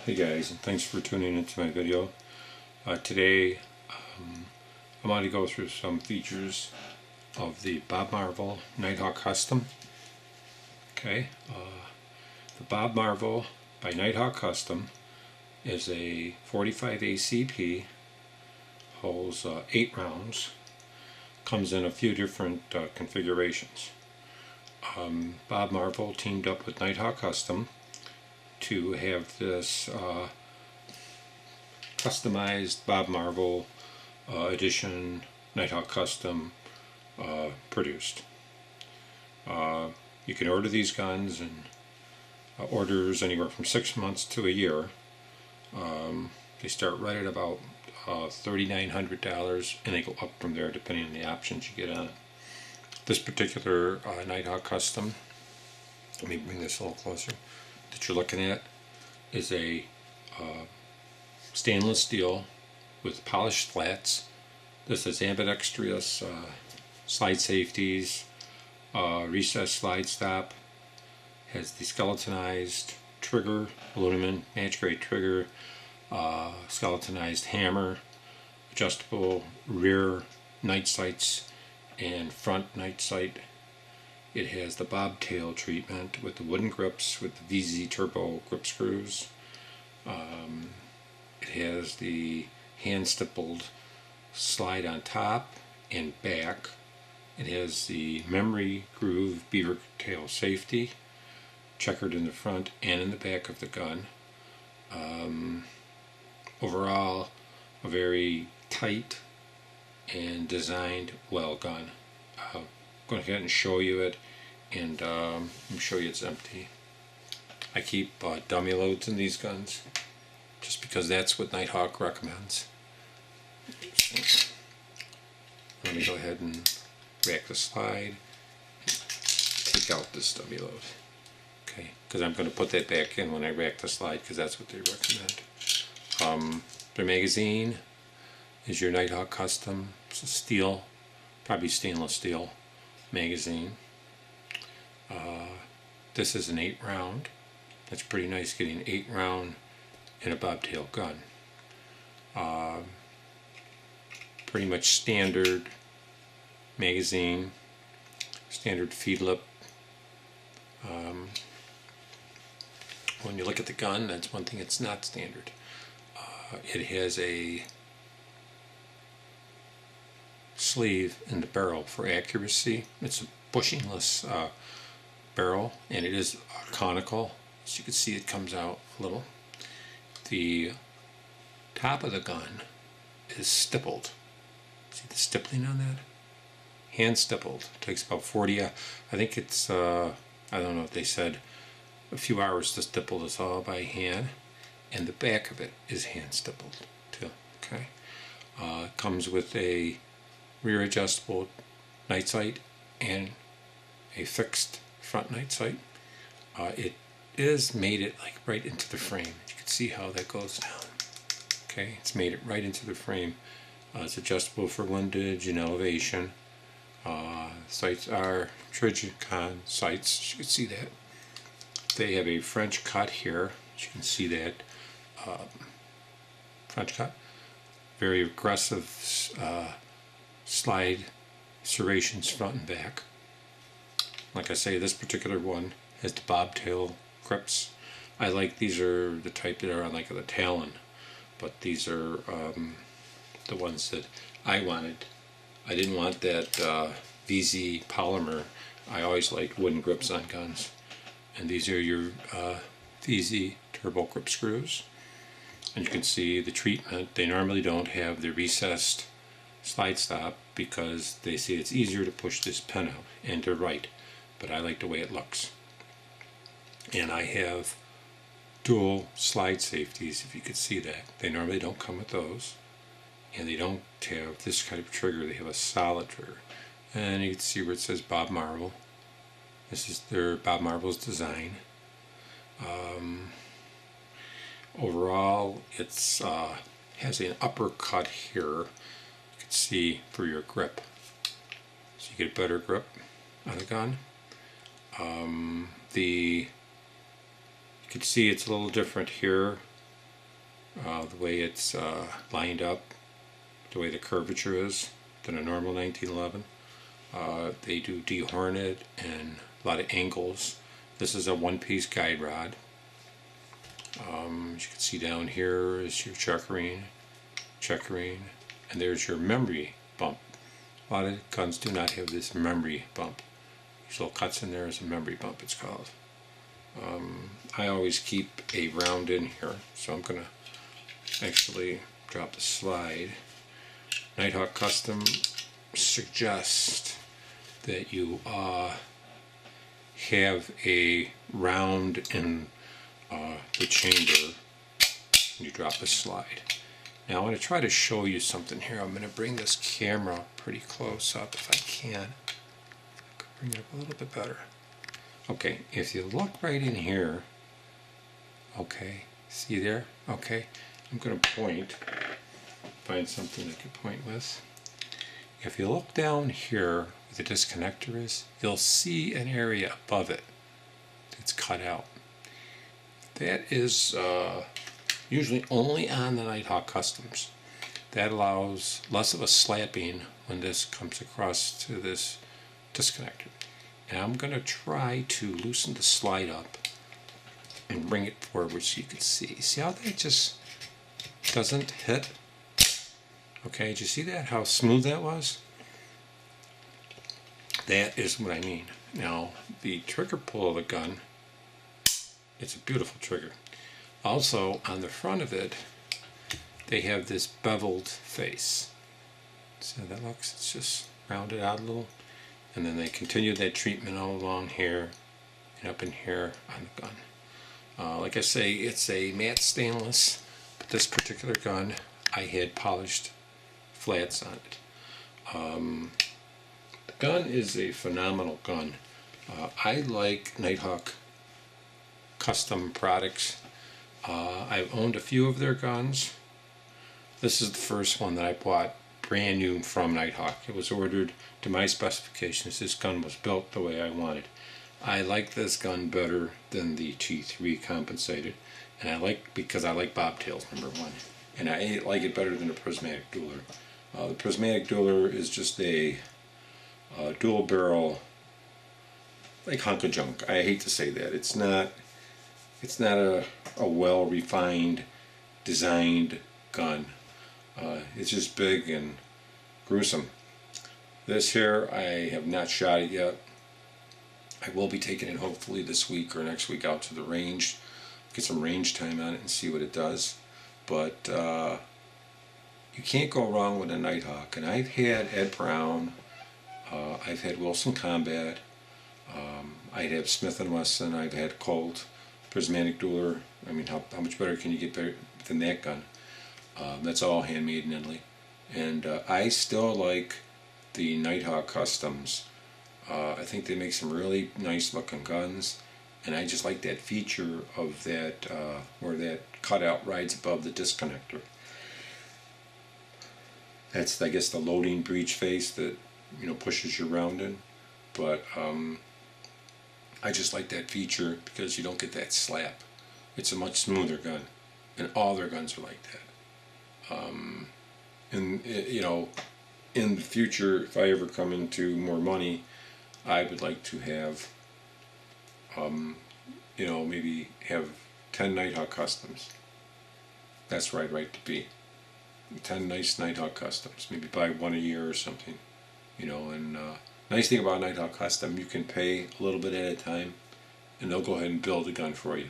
Hey guys, and thanks for tuning into my video. Today I'm going to go through some features of the BoB Marvel Nighthawk Custom. Okay, the BoB Marvel by Nighthawk Custom is a 45 ACP, holds 8 rounds, comes in a few different configurations. BoB Marvel teamed up with Nighthawk Custom to have this customized BoB Marvel edition Nighthawk Custom produced. You can order these guns in orders anywhere from 6 months to a year. They start right at about $3,900 and they go up from there depending on the options you get on it. This particular Nighthawk Custom, let me bring this a little closer, that you're looking at is a stainless steel with polished slats. This is ambidextrous slide safeties, recessed slide stop, has the skeletonized trigger, aluminum match grade trigger, skeletonized hammer, adjustable rear night sights and front night sight. It has the bobtail treatment with the wooden grips with the VZ turbo grip screws. It has the hand stippled slide on top and back. It has the memory groove beaver tail safety, checkered in the front and in the back of the gun. Overall, a very tight and designed well gun. I'm going to go ahead and show you it, and show you it's empty. I keep dummy loads in these guns just because that's what Nighthawk recommends. Let me go ahead and rack the slide, take out this dummy load. Okay, because I'm going to put that back in when I rack the slide because that's what they recommend. Their magazine is your Nighthawk Custom. It's a steel, probably stainless steel magazine. This is an 8 round. That's pretty nice getting 8 round in a bobtail gun. Pretty much standard magazine, standard feed lip. When you look at the gun, that's one thing it's not standard. It has a sleeve in the barrel for accuracy. It's a bushingless barrel, and it is conical. As you can see, it comes out a little. The top of the gun is stippled. See the stippling on that? Hand stippled. It takes about 40, I think it's, I don't know if they said a few hours to stipple this all by hand. And the back of it is hand stippled too. Okay. Comes with a rear adjustable night sight and a fixed front night sight. It is made it like right into the frame. You can see how that goes down. Okay, it's made it right into the frame. It's adjustable for windage and elevation. Sights are Trigicon sights. As you can see that. They have a French cut here. As you can see that. French cut. Very aggressive slide serrations front and back. Like I say, this particular one has the bobtail grips. I like, these are the type that are on like the Talon, but these are the ones that I wanted. I didn't want that VZ polymer. I always liked wooden grips on guns, and these are your VZ turbo grip screws. And you can see the treatment. They normally don't have the recessed slide stop because they say it's easier to push this pin out, and they're right, but I like the way it looks. And I have dual slide safeties, if you could see that. They normally don't come with those, and they don't have this kind of trigger. They have a solid trigger, and you can see where it says BoB Marvel. This is their BoB Marvel's design. Overall, it's has an uppercut here. You can see for your grip, so you get a better grip on the gun. You can see it's a little different here the way it's lined up, the way the curvature is than a normal 1911. They do dehorn it and a lot of angles. This is a one-piece guide rod. As you can see down here is your checkering, and there's your memory bump. A lot of guns do not have this memory bump. These little cuts in there is a memory bump, it's called. I always keep a round in here, so I'm going to actually drop the slide. Nighthawk Custom suggests that you have a round in the chamber when you drop the slide. Now I want to try to show you something here. I'm going to bring this camera pretty close up if I can. I could bring it up a little bit better. Okay, if you look right in here, okay, see there? Okay, I'm going to point, find something I can point with. If you look down here where the disconnector is, you'll see an area above it that's cut out. That is usually only on the Nighthawk Customs. That allows less of a slapping when this comes across to this disconnector. And I'm going to try to loosen the slide up and bring it forward so you can see. See how that just doesn't hit? Okay, did you see that? How smooth that was? That is what I mean. Now, the trigger pull of the gun, it's a beautiful trigger. Also, on the front of it, they have this beveled face. See how that looks? It's just rounded out a little. And then they continue that treatment all along here and up in here on the gun. Like I say, it's a matte stainless, but this particular gun, I had polished flats on it. The gun is a phenomenal gun. I like Nighthawk Custom products. I've owned a few of their guns. This is the first one that I bought brand new from Nighthawk. It was ordered to my specifications. This gun was built the way I wanted. I like this gun better than the T3 compensated, and because I like bobtails, number one, and I like it better than a prismatic dueler. The prismatic dueler is just a dual barrel, like hunk of junk. I hate to say that. It's not a well refined, designed gun. It's just big and gruesome. This here, I have not shot it yet. I will be taking it hopefully this week or next week out to the range, get some range time on it and see what it does. But you can't go wrong with a Nighthawk. And I've had Ed Brown, I've had Wilson Combat, I'd have Smith & Wesson, I've had Colt, prismatic dueler. I mean, how much better can you get better than that gun? That's all handmade in Italy. And I still like the Nighthawk Customs. I think they make some really nice looking guns, and I just like that feature of that where that cutout rides above the disconnector. That's, I guess, the loading breech face that, you know, pushes your round in. But I just like that feature because you don't get that slap. It's a much smoother gun, and all their guns are like that. And you know, in the future, if I ever come into more money, I would like to have, you know, maybe have 10 Nighthawk Customs. That's where I'd like to be. 10 nice Nighthawk Customs. Maybe buy one a year or something. You know, and nice thing about Nighthawk Custom, you can pay a little bit at a time, and they'll go ahead and build a gun for you.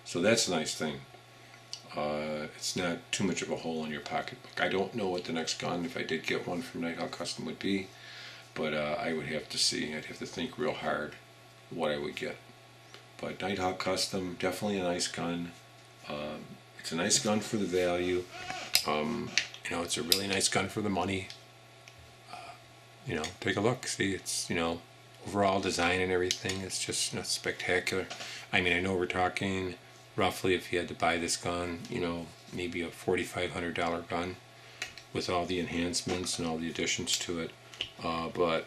So that's a nice thing. It's not too much of a hole in your pocketbook. I don't know what the next gun, if I did get one from Nighthawk Custom, would be, but I would have to see. I'd have to think real hard what I would get. But Nighthawk Custom, definitely a nice gun. It's a nice gun for the value. You know, it's a really nice gun for the money. You know, take a look. See, it's, you know, overall design and everything. It's just, you know, spectacular. I mean, I know we're talking roughly, if you had to buy this gun, you know, maybe a $4,500 gun with all the enhancements and all the additions to it. But,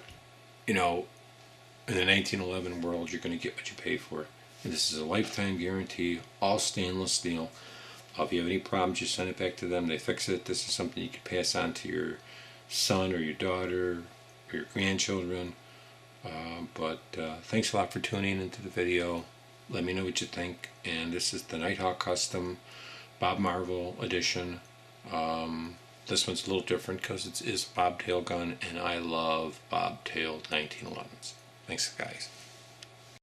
you know, in the 1911 world, you're going to get what you pay for. And this is a lifetime guarantee, all stainless steel. If you have any problems, you send it back to them. They fix it. This is something you can pass on to your son or your daughter or your grandchildren. Thanks a lot for tuning into the video. Let me know what you think. And this is the Nighthawk Custom Bob Marvel edition. This one's a little different because it is a bobtail gun, and I love bobtail 1911s. Thanks, guys.